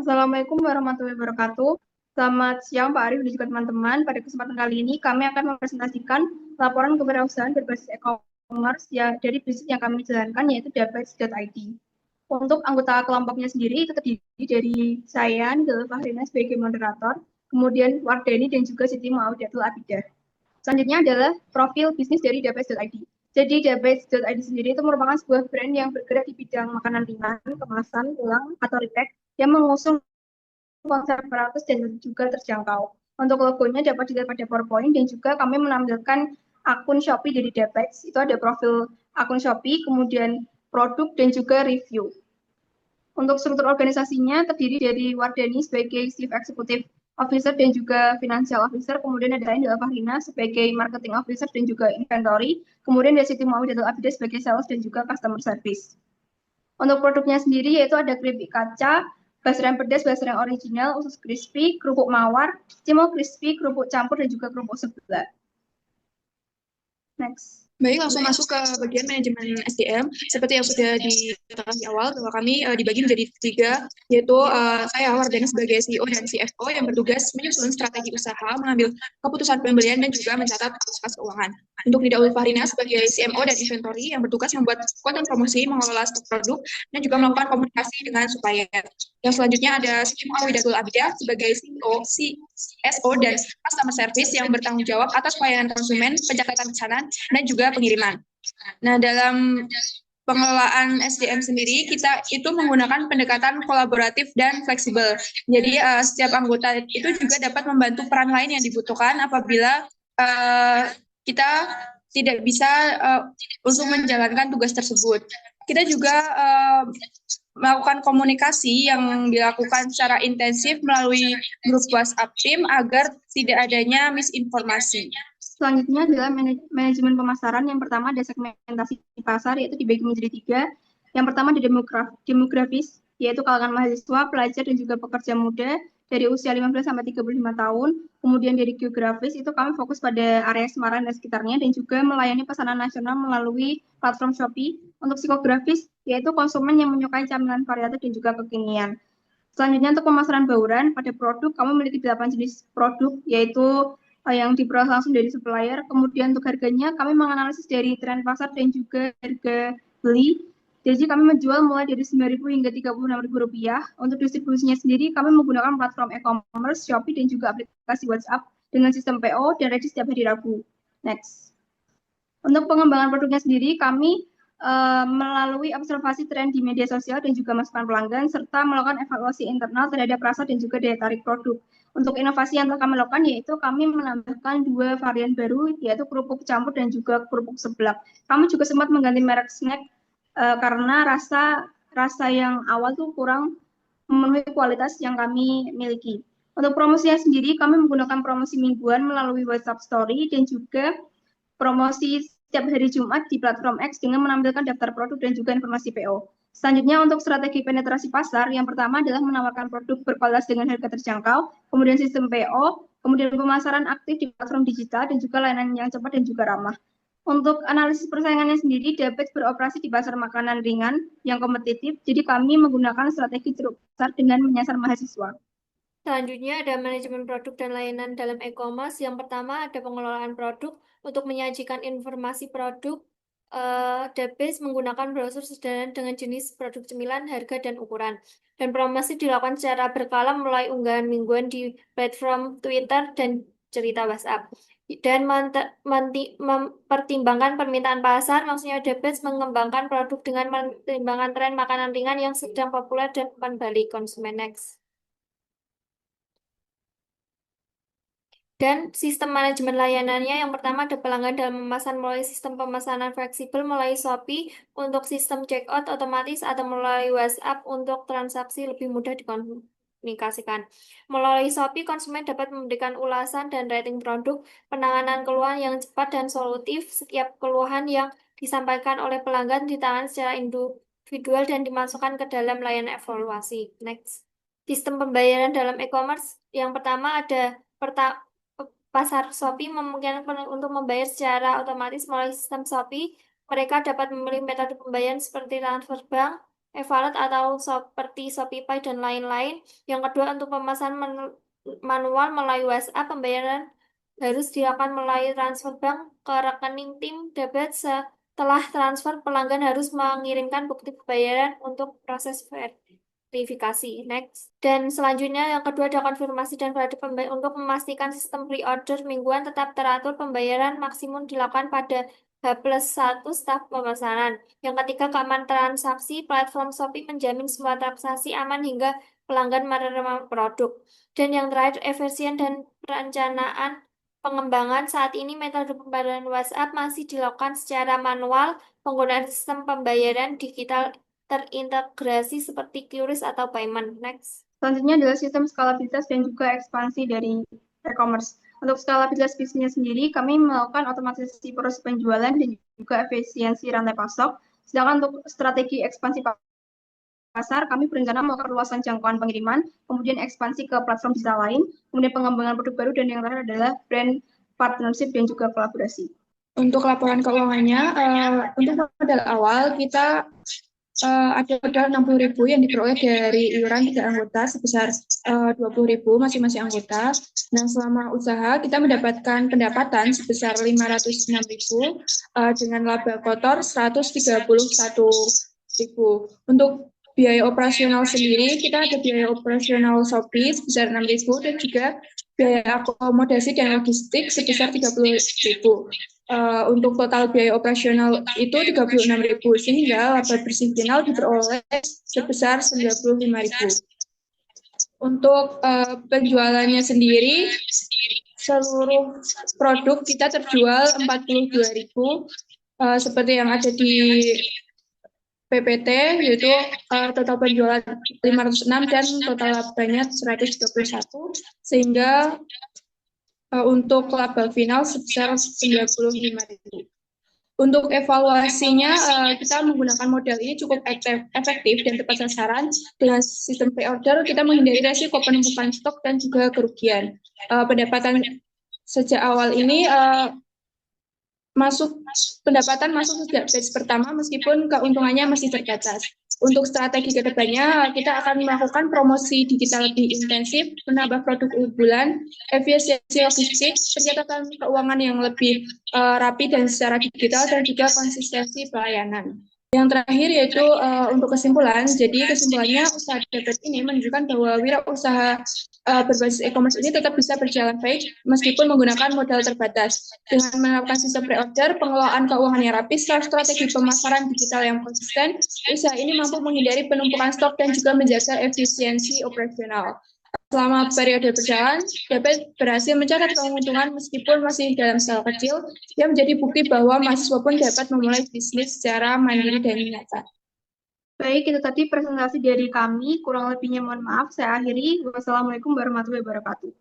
Assalamualaikum warahmatullahi wabarakatuh. Selamat siang Pak Arif dan juga teman-teman. Pada kesempatan kali ini kami akan mempresentasikan laporan kewirausahaan berbasis e-commerce ya, dari bisnis yang kami jalankan yaitu Dapex.id. Untuk anggota kelompoknya sendiri itu terdiri dari saya, Nidal Fahrina sebagai moderator, kemudian Wardani dan juga Siti Maudatul Abidah. Selanjutnya adalah profil bisnis dari Dapex.id. Jadi Dapex.id sendiri itu merupakan sebuah brand yang bergerak di bidang makanan ringan, kemasan, tulang, atau repack yang mengusung konsep praktis dan juga terjangkau. Untuk logonya dapat dilihat pada PowerPoint dan juga kami menampilkan akun Shopee dari Dapex. Itu ada profil akun Shopee, kemudian produk dan juga review. Untuk struktur organisasinya terdiri dari Wardani sebagai Chief Executive Officer dan juga Financial Officer, kemudian ada Indra Fahrina sebagai Marketing Officer dan juga Inventory, kemudian ada Siti Muawiyah dan Abida sebagai Sales dan juga Customer Service. Untuk produknya sendiri yaitu ada keripik kaca, basreng pedas, basreng original, usus crispy, kerupuk mawar, cimol crispy, kerupuk campur, dan juga kerupuk sebelah. Next. Baik, langsung masuk ke bagian manajemen SDM. Seperti yang sudah dikatakan di awal, bahwa kami dibagi menjadi tiga, yaitu saya Wardani sebagai CEO dan CFO yang bertugas menyusun strategi usaha, mengambil keputusan pembelian, dan juga mencatat kas keuangan. Untuk Nida Fahrina sebagai CMO dan inventory yang bertugas membuat konten promosi, mengelola stok produk, dan juga melakukan komunikasi dengan supplier. Yang selanjutnya ada Siti Muawidatul Abidah sebagai CEO, CSO, dan customer service yang bertanggung jawab atas pelayanan konsumen, pencatatan pesanan, dan juga pengiriman. Nah, dalam pengelolaan SDM sendiri, kita itu menggunakan pendekatan kolaboratif dan fleksibel. Jadi, setiap anggota itu juga dapat membantu peran lain yang dibutuhkan apabila kita tidak bisa untuk menjalankan tugas tersebut. Kita juga melakukan komunikasi yang dilakukan secara intensif melalui grup WhatsApp tim agar tidak adanya misinformasi. Selanjutnya adalah manajemen pemasaran. Yang pertama ada segmentasi pasar, yaitu dibagi menjadi tiga. Yang pertama ada demografis, yaitu kalangan mahasiswa, pelajar, dan juga pekerja muda dari usia 15 sampai 35 tahun. Kemudian dari geografis, itu kami fokus pada area Semarang dan sekitarnya, dan juga melayani pesanan nasional melalui platform Shopee. Untuk psikografis, yaitu konsumen yang menyukai camilan variatif dan juga kekinian. Selanjutnya untuk pemasaran bauran, pada produk kami memiliki 8 jenis produk, yaitu yang diperoleh langsung dari supplier. Kemudian untuk harganya, kami menganalisis dari tren pasar dan juga harga beli. Jadi kami menjual mulai dari Rp9.000 hingga Rp36.000. Untuk distribusinya sendiri, kami menggunakan platform e-commerce, Shopee, dan juga aplikasi WhatsApp dengan sistem PO dan ready setiap hari Rabu. Next. Untuk pengembangan produknya sendiri, kami melalui observasi tren di media sosial dan juga masukan pelanggan, serta melakukan evaluasi internal terhadap rasa dan juga daya tarik produk. Untuk inovasi yang telah kami lakukan yaitu kami menambahkan 2 varian baru, yaitu kerupuk campur dan juga kerupuk seblak. Kami juga sempat mengganti merek snack karena rasa yang awal tuh kurang memenuhi kualitas yang kami miliki. Untuk promosinya sendiri, kami menggunakan promosi mingguan melalui WhatsApp Story dan juga promosi setiap hari Jumat di platform X dengan menampilkan daftar produk dan juga informasi PO. Selanjutnya untuk strategi penetrasi pasar, yang pertama adalah menawarkan produk berkualitas dengan harga terjangkau, kemudian sistem PO, kemudian pemasaran aktif di platform digital, dan juga layanan yang cepat dan juga ramah. Untuk analisis persaingannya sendiri, Dapex beroperasi di pasar makanan ringan yang kompetitif, jadi kami menggunakan strategi ceruk pasar dengan menyasar mahasiswa. Selanjutnya ada manajemen produk dan layanan dalam e-commerce. Yang pertama ada pengelolaan produk. Untuk menyajikan informasi produk, database menggunakan browser sederhana dengan jenis produk cemilan, harga, dan ukuran. Dan promosi dilakukan secara berkala mulai unggahan mingguan di platform Twitter dan cerita WhatsApp. Dan mempertimbangkan permintaan pasar, maksudnya database mengembangkan produk dengan mempertimbangkan tren makanan ringan yang sedang populer dan umpan balik konsumen. Next. Dan sistem manajemen layanannya yang pertama ada pelanggan dalam memesan melalui sistem pemesanan fleksibel melalui Shopee untuk sistem checkout otomatis atau melalui WhatsApp untuk transaksi lebih mudah dikomunikasikan. Melalui Shopee, konsumen dapat memberikan ulasan dan rating produk, penanganan keluhan yang cepat dan solutif. Setiap keluhan yang disampaikan oleh pelanggan ditangani secara individual dan dimasukkan ke dalam layanan evaluasi. Next. Sistem pembayaran dalam e-commerce yang pertama ada pasar Shopee memungkinkan untuk membayar secara otomatis melalui sistem Shopee. Mereka dapat memilih metode pembayaran seperti transfer bank, e-wallet atau seperti Shopify dan lain-lain. Yang kedua, untuk pemesanan manual melalui WhatsApp, pembayaran harus dilakukan melalui transfer bank ke rekening tim debit. Setelah transfer, pelanggan harus mengirimkan bukti pembayaran untuk proses verifikasi. Next. Dan selanjutnya yang kedua ada konfirmasi dan validasi pembayaran. Untuk memastikan sistem pre-order mingguan tetap teratur, pembayaran maksimum dilakukan pada H+1 staf pemesanan. Yang ketiga, keamanan transaksi. Platform Shopee menjamin semua transaksi aman hingga pelanggan menerima produk. Dan yang terakhir, efisien dan perencanaan pengembangan. Saat ini metode pembayaran WhatsApp masih dilakukan secara manual. Penggunaan sistem pembayaran digital terintegrasi seperti QRIS atau payment. Next. Selanjutnya adalah sistem skalabilitas dan juga ekspansi dari e-commerce. Untuk skalabilitas bisnisnya sendiri, kami melakukan otomatisasi proses penjualan dan juga efisiensi rantai pasok. Sedangkan untuk strategi ekspansi pasar, kami berencana melakukan perluasan jangkauan pengiriman, kemudian ekspansi ke platform digital lain, kemudian pengembangan produk baru, dan yang terakhir adalah brand partnership dan juga kolaborasi. Untuk laporan keuangannya, untuk modal awal kita ada modal 60.000 yang diperoleh dari iuran 3 anggota sebesar 20.000 masing-masing anggota. Nah, selama usaha kita mendapatkan pendapatan sebesar 506.000 dengan laba kotor 131.000. Untuk biaya operasional sendiri, kita ada biaya operasional Shopee sebesar 6.000 dan juga biaya akomodasi dan logistik sebesar 30.000. Untuk total biaya operasional itu 36.000 sehingga laba bersih final diperoleh sebesar 95.000. Untuk penjualannya sendiri, seluruh produk kita terjual 42.000 seperti yang ada di PPT, yaitu total penjualan 506 dan total labanya 131, sehingga untuk laba final sebesar 95.000. Untuk evaluasinya, kita menggunakan model ini cukup efektif dan tepat sasaran. Dengan sistem pre-order, kita menghindari resiko penumpukan stok dan juga kerugian. Pendapatan sejak awal ini pendapatan masuk sejak batch pertama meskipun keuntungannya masih terbatas. Untuk strategi kedepannya, kita akan melakukan promosi digital lebih intensif, menambah produk unggulan, efisiensi logistik, pencatatan keuangan yang lebih rapi dan secara digital, dan juga konsistensi pelayanan. Yang terakhir yaitu untuk kesimpulan. Jadi kesimpulannya, usaha debit ini menunjukkan bahwa wirausaha berbasis e-commerce ini tetap bisa berjalan baik meskipun menggunakan modal terbatas. Dengan menerapkan sistem pre-order, pengelolaan keuangan yang rapi, strategi pemasaran digital yang konsisten, usaha ini mampu menghindari penumpukan stok dan juga menjaga efisiensi operasional. Selama periode berjalan, Debit berhasil mencatat keuntungan meskipun masih dalam skala kecil, yang menjadi bukti bahwa mahasiswa pun dapat memulai bisnis secara mandiri dan nyata. Baik, itu tadi presentasi dari kami. Kurang lebihnya mohon maaf. Saya akhiri. Wassalamualaikum warahmatullahi wabarakatuh.